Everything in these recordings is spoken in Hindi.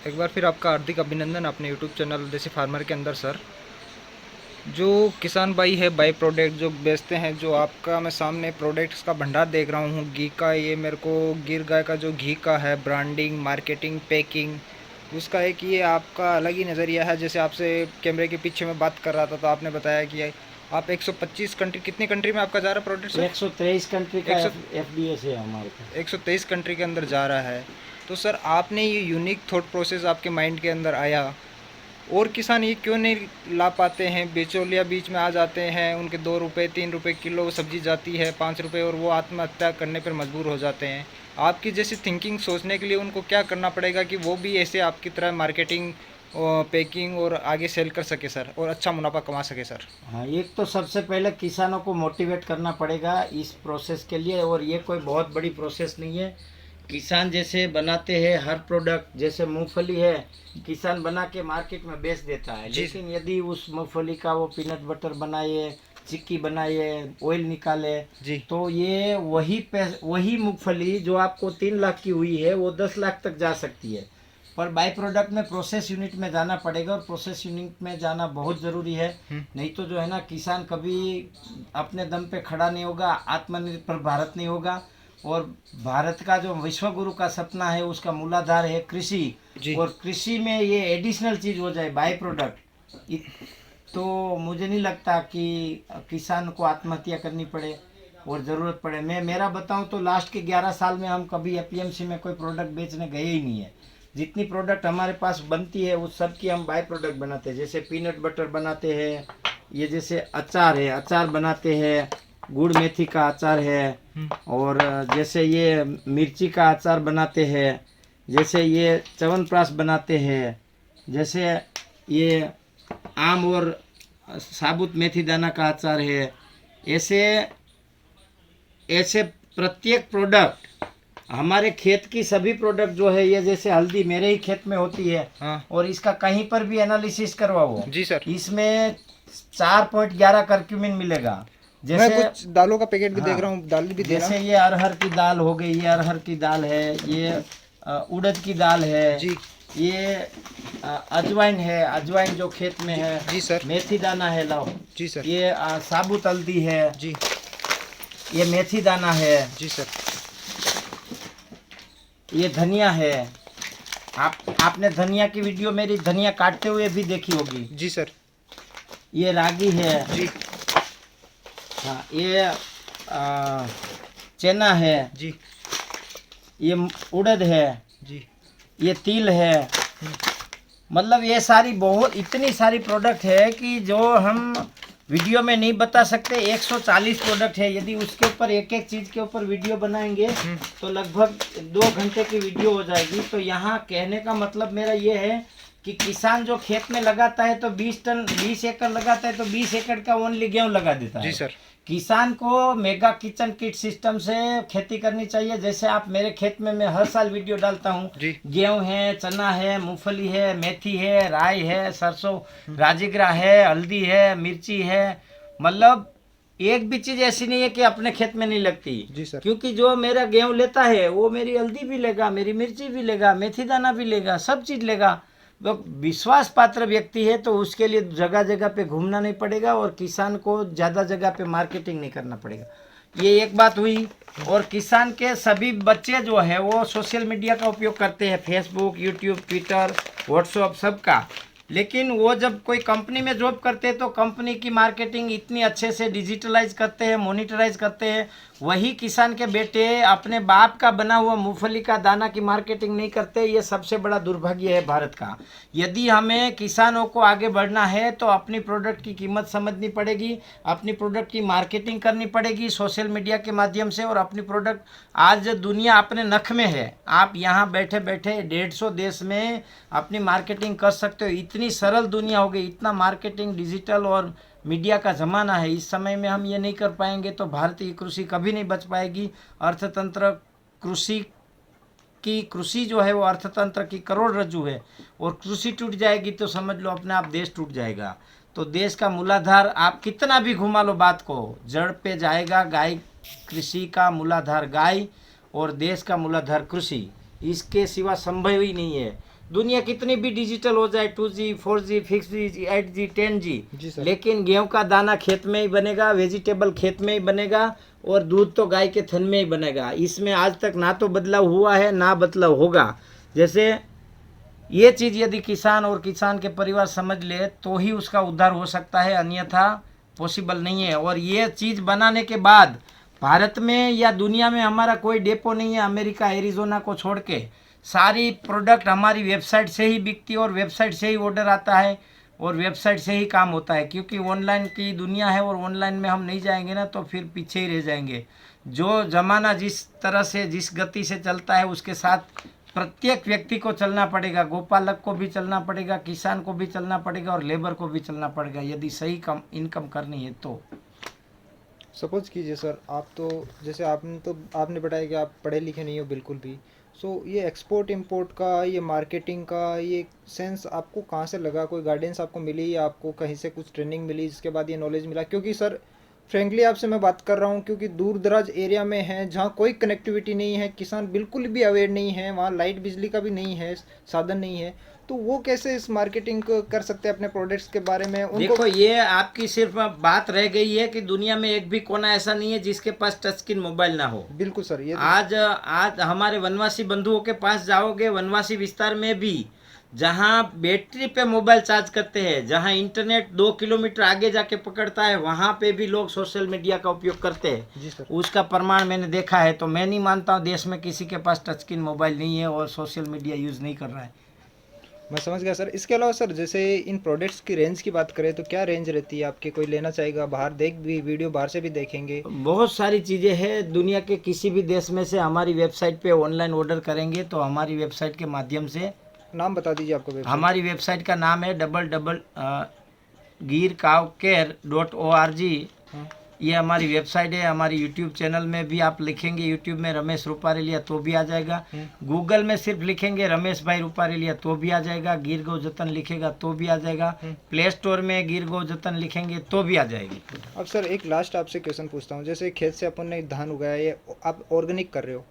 एक बार फिर आपका हार्दिक अभिनंदन अपने यूट्यूब चैनल देसी फार्मर के अंदर सर। जो किसान भाई है बाई प्रोडक्ट जो बेचते हैं, जो आपका मैं सामने प्रोडक्ट्स का भंडार देख रहा हूँ घी का। ये मेरे को गिर गाय का जो घी का है, ब्रांडिंग, मार्केटिंग, पैकिंग, उसका एक ये आपका अलग ही नज़रिया है। जैसे आपसे कैमरे के पीछे मैं बात कर रहा था तो आपने बताया कि आप 125 कंट्री, कितनी कंट्री में आपका जा रहा है प्रोडक्ट सर? 123 कंट्री का 100 एफडीएस है हमारे पास। 123 कंट्री के अंदर जा रहा है। तो सर आपने ये यूनिक थॉट प्रोसेस आपके माइंड के अंदर आया, और किसान ये क्यों नहीं ला पाते हैं? बिचौलिया बीच में आ जाते हैं, उनके 2 रुपये 3 रुपये किलो सब्जी जाती है 5 रुपये, और वो आत्महत्या करने पर मजबूर हो जाते हैं। आपकी जैसी थिंकिंग सोचने के लिए उनको क्या करना पड़ेगा कि वो भी ऐसे आपकी तरह मार्केटिंग और पैकिंग और आगे सेल कर सके सर, और अच्छा मुनाफा कमा सके सर? हाँ, एक तो सबसे पहले किसानों को मोटिवेट करना पड़ेगा इस प्रोसेस के लिए, और ये कोई बहुत बड़ी प्रोसेस नहीं है। किसान जैसे बनाते हैं हर प्रोडक्ट, जैसे मूंगफली है, किसान बना के मार्केट में बेच देता है, जी लेकिन यदि उस मूंगफली का वो पीनट बटर बनाए, चिक्की बनाए, ऑयल निकाले, जी तो ये वही मूंगफली जो आपको 3 लाख की हुई है वो 10 लाख तक जा सकती है। पर बाई प्रोडक्ट में प्रोसेस यूनिट में जाना पड़ेगा, और प्रोसेस यूनिट में जाना बहुत ज़रूरी है। नहीं तो जो है ना, किसान कभी अपने दम पे खड़ा नहीं होगा, आत्मनिर्भर भारत नहीं होगा। और भारत का जो विश्व गुरु का सपना है उसका मूलाधार है कृषि, जी और कृषि में ये एडिशनल चीज़ हो जाए बाई प्रोडक्ट, तो मुझे नहीं लगता कि किसान को आत्महत्या करनी पड़े और ज़रूरत पड़े। मैं मेरा बताऊं तो लास्ट के 11 साल में हम कभी एपीएमसी में कोई प्रोडक्ट बेचने गए ही नहीं है। जितनी प्रोडक्ट हमारे पास बनती है उस सब की हम बाय प्रोडक्ट बनाते हैं। जैसे पीनट बटर बनाते हैं, ये जैसे अचार है, अचार बनाते हैं, गुड़ मेथी का अचार है, और जैसे ये मिर्ची का अचार बनाते हैं, जैसे ये च्यवनप्राश बनाते हैं, जैसे ये आम और साबुत मेथी दाना का अचार है। ऐसे ऐसे प्रत्येक प्रोडक्ट, हमारे खेत की सभी प्रोडक्ट जो है, ये जैसे हल्दी मेरे ही खेत में होती है, हाँ और इसका कहीं पर भी एनालिसिस करवाओ, जी सर। इसमें 4.11 करक्यूमिन मिलेगा। मैं जैसे, कुछ दालों का पैकेट भी देख हाँ, रहा हूँ, दाल भी देना। जैसे ये अरहर की दाल हो गई, ये अरहर की दाल है, ये उड़द की दाल है, जी ये अजवाइन है, अजवाइन जो खेत में है, जी सर। मेथी दाना है, लाओ, जी सर। ये साबुत हल्दी है, जी ये मेथी दाना है, जी सर। ये धनिया है। आपने धनिया की वीडियो मेरी धनिया काटते हुए भी देखी होगी। जी सर। ये रागी है। जी हाँ, ये चना है। जी ये उड़द है। जी ये तिल है। मतलब ये सारी बहुत इतनी सारी प्रोडक्ट है कि जो हम वीडियो में नहीं बता सकते। 140 प्रोडक्ट है। यदि उसके ऊपर एक एक चीज़ के ऊपर वीडियो बनाएंगे तो लगभग 2 घंटे की वीडियो हो जाएगी। तो यहाँ कहने का मतलब मेरा ये है कि किसान जो खेत में लगाता है तो 20 एकड़ लगाता है तो 20 एकड़ का ओनली गेहूँ लगा देता जी है। सर। किसान को मेगा किचन किट सिस्टम से खेती करनी चाहिए। जैसे आप मेरे खेत में मैं हर साल वीडियो डालता हूँ। जी गेहूँ है, चना है, मूंगफली है, मेथी है, राई है, सरसों, राजगिरा है, हल्दी है, मिर्ची है। मतलब एक भी चीज़ ऐसी नहीं है कि अपने खेत में नहीं लगती। जी सर। क्योंकि जो मेरा गेहूँ लेता है वो मेरी हल्दी भी लेगा, मेरी मिर्ची भी लेगा, मेथी दाना भी लेगा, सब चीज़ लेगा। वो विश्वास पात्र व्यक्ति है तो उसके लिए जगह जगह पे घूमना नहीं पड़ेगा, और किसान को ज़्यादा जगह पे मार्केटिंग नहीं करना पड़ेगा। ये एक बात हुई। और किसान के सभी बच्चे जो है वो सोशल मीडिया का उपयोग करते हैं, फेसबुक, यूट्यूब, ट्विटर, व्हाट्सअप, सबका। लेकिन वो जब कोई कंपनी में जॉब करते हैं तो कंपनी की मार्केटिंग इतनी अच्छे से डिजिटलाइज करते हैं, मोनिटराइज करते हैं। वही किसान के बेटे अपने बाप का बना हुआ मूंगफली का दाना की मार्केटिंग नहीं करते। ये सबसे बड़ा दुर्भाग्य है भारत का। यदि हमें किसानों को आगे बढ़ना है तो अपनी प्रोडक्ट की कीमत समझनी पड़ेगी, अपनी प्रोडक्ट की मार्केटिंग करनी पड़ेगी सोशल मीडिया के माध्यम से। और अपनी प्रोडक्ट, आज दुनिया अपने नख में है। आप यहाँ बैठे बैठे 150 देश में अपनी मार्केटिंग कर सकते हो। इतनी सरल दुनिया हो गई, इतना मार्केटिंग, डिजिटल और मीडिया का ज़माना है। इस समय में हम ये नहीं कर पाएंगे तो भारतीय कृषि कभी नहीं बच पाएगी। अर्थतंत्र, कृषि कृषि जो है वो अर्थतंत्र की करोड़रज्जु है, और कृषि टूट जाएगी तो समझ लो अपने आप देश टूट जाएगा। तो देश का मूलाधार आप कितना भी घुमा लो बात को, जड़ पे जाएगा। गाय, कृषि का मूलाधार गाय और देश का मूलाधार कृषि। इसके सिवा संभव ही नहीं है। दुनिया कितनी भी डिजिटल हो जाए, 2G 4G 6G 8G 10G, जी सर। लेकिन गेहूं का दाना खेत में ही बनेगा, वेजिटेबल खेत में ही बनेगा, और दूध तो गाय के थन में ही बनेगा। इसमें आज तक ना तो बदलाव हुआ है ना बदलाव होगा। जैसे ये चीज़ यदि किसान और किसान के परिवार समझ ले तो ही उसका उद्धार हो सकता है, अन्यथा पॉसिबल नहीं है। और ये चीज़ बनाने के बाद भारत में या दुनिया में हमारा कोई डेपो नहीं है, अमेरिका एरिजोना को छोड़ के सारी प्रोडक्ट हमारी वेबसाइट से ही बिकती है और वेबसाइट से ही ऑर्डर आता है और वेबसाइट से ही काम होता है। क्योंकि ऑनलाइन की दुनिया है और ऑनलाइन में हम नहीं जाएंगे ना तो फिर पीछे ही रह जाएंगे। जो ज़माना जिस तरह से जिस गति से चलता है उसके साथ प्रत्येक व्यक्ति को चलना पड़ेगा, गोपालक को भी चलना पड़ेगा, किसान को भी चलना पड़ेगा और लेबर को भी चलना पड़ेगा, यदि सही कम इनकम करनी है तो। सपोज कीजिए सर, आप तो जैसे आपने बताया कि आप पढ़े लिखे नहीं हो बिल्कुल भी। सो ये एक्सपोर्ट इंपोर्ट का, ये मार्केटिंग का, ये सेंस आपको कहाँ से लगा? कोई गाइडेंस आपको मिली या आपको कहीं से कुछ ट्रेनिंग मिली जिसके बाद ये नॉलेज मिला? क्योंकि सर फ्रेंकली आपसे मैं बात कर रहा हूँ, क्योंकि दूर दराज एरिया में है जहाँ कोई कनेक्टिविटी नहीं है, किसान बिल्कुल भी अवेयर नहीं है, वहाँ लाइट बिजली का भी नहीं है, साधन नहीं है, तो वो कैसे इस मार्केटिंग को कर सकते हैं अपने प्रोडक्ट्स के बारे में उनको? देखो, ये आपकी सिर्फ बात रह गई है कि दुनिया में एक भी कोना ऐसा नहीं है जिसके पास टच स्क्रीन मोबाइल ना हो। बिल्कुल सर, ये आज हमारे वनवासी बंधुओं के पास जाओगे, वनवासी विस्तार में भी जहाँ बैटरी पे मोबाइल चार्ज करते हैं, जहाँ इंटरनेट 2 किलोमीटर आगे जाके पकड़ता है, वहाँ पे भी लोग सोशल मीडिया का उपयोग करते हैं। जी सर। उसका प्रमाण मैंने देखा है। तो मैं नहीं मानता हूँ देश में किसी के पास टच स्क्रीन मोबाइल नहीं है और सोशल मीडिया यूज़ नहीं कर रहा है। मैं समझ गया सर। इसके अलावा सर, जैसे इन प्रोडक्ट्स की रेंज की बात करें तो क्या रेंज रहती है आपकी? कोई लेना चाहेगा, बाहर देख भी वीडियो बाहर से भी देखेंगे? बहुत सारी चीज़ें हैं। दुनिया के किसी भी देश में से हमारी वेबसाइट पे ऑनलाइन ऑर्डर करेंगे तो हमारी वेबसाइट के माध्यम से, नाम बता दीजिए आपका वेबसाइट। हमारी वेबसाइट का नाम है gir-cow-care.org। हाँ। ये हमारी वेबसाइट है। हमारी यूट्यूब चैनल में भी आप लिखेंगे, यूट्यूब में रमेश रूपारेलिया तो भी आ जाएगा। गूगल में सिर्फ लिखेंगे रमेश भाई रूपारेलिया तो भी आ जाएगा। गिर गौ जतन लिखेगा तो भी आ जाएगा। प्ले स्टोर में गिर गौ जतन लिखेंगे तो भी आ जाएगी। अब सर एक लास्ट आपसे क्वेश्चन पूछता हूँ। जैसे खेत से अपन ने धान उगाया, ये आप ऑर्गेनिक कर रहे हो,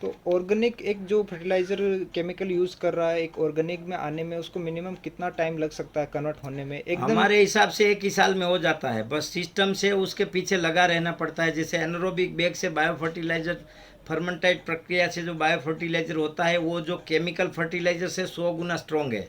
तो ऑर्गेनिक एक जो फर्टिलाइजर केमिकल यूज़ कर रहा है, एक ऑर्गेनिक में आने में उसको मिनिमम कितना टाइम लग सकता है कन्वर्ट होने में? एकदम हमारे हिसाब से 1 ही साल में हो जाता है। बस सिस्टम से उसके पीछे लगा रहना पड़ता है। जैसे एनारोबिक बैग से बायो फर्टिलाइजर, फर्मेंटाइड प्रक्रिया से जो बायो फर्टिलाइजर होता है वो जो केमिकल फर्टिलाइजर से 100 गुना स्ट्रॉन्ग है,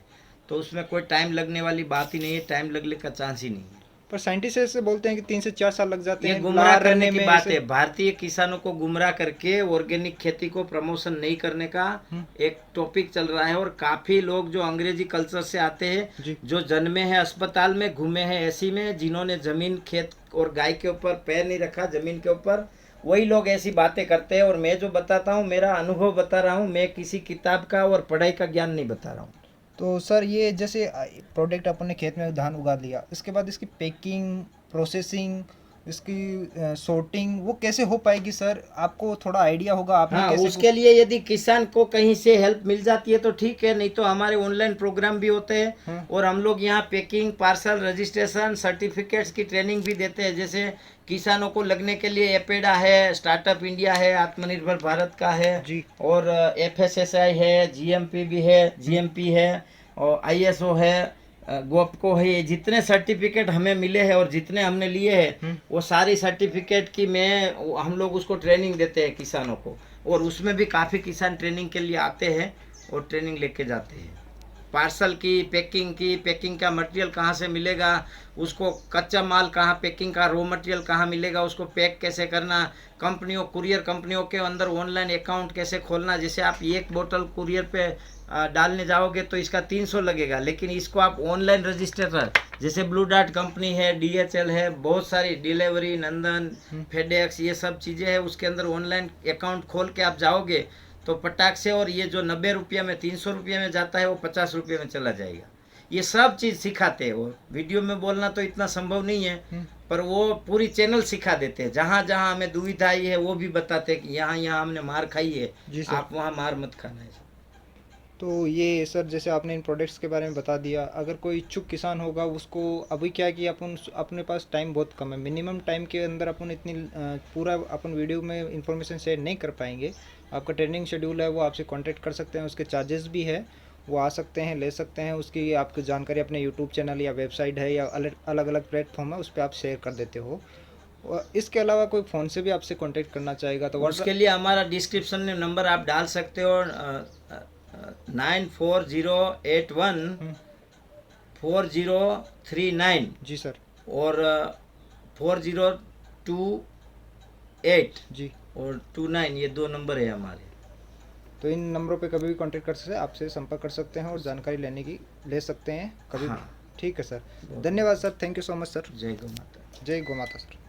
तो उसमें कोई टाइम लगने वाली बात ही नहीं है। टाइम लगने का चांस ही नहीं है। पर साइंटिस्ट ऐसे बोलते हैं कि 3 से 4 साल लग जाते ये हैं गुमराह लार करने रहने की में बात ऐसे। है। भारतीय किसानों को गुमराह करके ऑर्गेनिक खेती को प्रमोशन नहीं करने का एक टॉपिक चल रहा है। और काफी लोग जो अंग्रेजी कल्चर से आते हैं, जी। जो जन्मे हैं अस्पताल में, घूमे हैं एसी में, जिन्होंने जमीन, खेत और गाय के ऊपर पैर नहीं रखा, जमीन के ऊपर, वही लोग ऐसी बातें करते हैं। और मैं जो बताता हूँ मेरा अनुभव बता रहा हूँ, मैं किसी किताब का और पढ़ाई का ज्ञान नहीं बता रहा हूँ। तो सर ये जैसे प्रोडक्ट अपन ने खेत में धान उगा लिया, इसके बाद इसकी पैकिंग, प्रोसेसिंग, इसकी सॉर्टिंग वो कैसे हो पाएगी सर? आपको थोड़ा आइडिया होगा, आपने हाँ, कैसे उसके लिए यदि किसान को कहीं से हेल्प मिल जाती है तो ठीक है, नहीं तो हमारे ऑनलाइन प्रोग्राम भी होते हैं। और हम लोग यहाँ पैकिंग, पार्सल, रजिस्ट्रेशन, सर्टिफिकेट्स की ट्रेनिंग भी देते हैं। जैसे किसानों को लगने के लिए एपेडा है, स्टार्टअप इंडिया है, आत्मनिर्भर भारत का है जी। और FSSAI है, GMP भी है, GMP है और ISO है, गोप्को है। ये जितने सर्टिफिकेट हमें मिले हैं और जितने हमने लिए हैं वो सारी सर्टिफिकेट की हम लोग उसको ट्रेनिंग देते हैं किसानों को। और उसमें भी काफ़ी किसान ट्रेनिंग के लिए आते हैं और ट्रेनिंग लेके जाते हैं। पार्सल की, पैकिंग का मटेरियल कहाँ से मिलेगा, उसको कच्चा माल कहाँ, पैकिंग का रॉ मटेरियल कहाँ मिलेगा, उसको पैक कैसे करना, कंपनियों, कुरियर कंपनियों के अंदर ऑनलाइन अकाउंट कैसे खोलना। जैसे आप एक बोतल कुरियर पे डालने जाओगे तो इसका 300 लगेगा, लेकिन इसको आप ऑनलाइन रजिस्टर, जैसे ब्लू डार्ट कंपनी है, DHL है, बहुत सारी डिलीवरी, नंदन, फेडेक्स, ये सब चीज़ें हैं, उसके अंदर ऑनलाइन अकाउंट खोल के आप जाओगे तो पटाख से, और ये जो 90 रुपये में, 300 रुपये में जाता है वो 50 रुपये में चला जाएगा। ये सब चीज़ सिखाते हैं। वो वीडियो में बोलना तो इतना संभव नहीं है, पर वो पूरी चैनल सिखा देते हैं। जहाँ जहाँ हमें दुविधा आई है वो भी बताते हैं कि यहाँ यहाँ हमने मार खाई है, आप वहाँ मार मत खाना है। तो ये सर जैसे आपने इन प्रोडक्ट्स के बारे में बता दिया, अगर कोई इच्छुक किसान होगा उसको, अभी क्या है कि अपन अपने पास टाइम बहुत कम है, मिनिमम टाइम के अंदर अपन इतनी पूरा अपन वीडियो में इंफॉर्मेशन शेयर नहीं कर पाएंगे। आपका ट्रेनिंग शेड्यूल है वो आपसे कांटेक्ट कर सकते हैं, उसके चार्जेस भी है, वो आ सकते हैं, ले सकते हैं। उसकी आपकी जानकारी अपने यूट्यूब चैनल या वेबसाइट है या अलग अलग प्लेटफॉर्म है उस पर आप शेयर कर देते हो। और इसके अलावा कोई फ़ोन से भी आपसे कांटेक्ट करना चाहेगा तो व्हाट्सएप। उसके लिए हमारा डिस्क्रिप्शन में नंबर आप डाल सकते हो, 94081403 जी सर। और 4028 जी। और 29, ये 2 नंबर है हमारे। तो इन नंबरों पे कभी भी कांटेक्ट कर सकते हैं, आपसे संपर्क कर सकते हैं और जानकारी ले सकते हैं कभी भी। हाँ। ठीक है सर, धन्यवाद sir, thank you so much sir. जय गौ माता। जय गौ माता सर।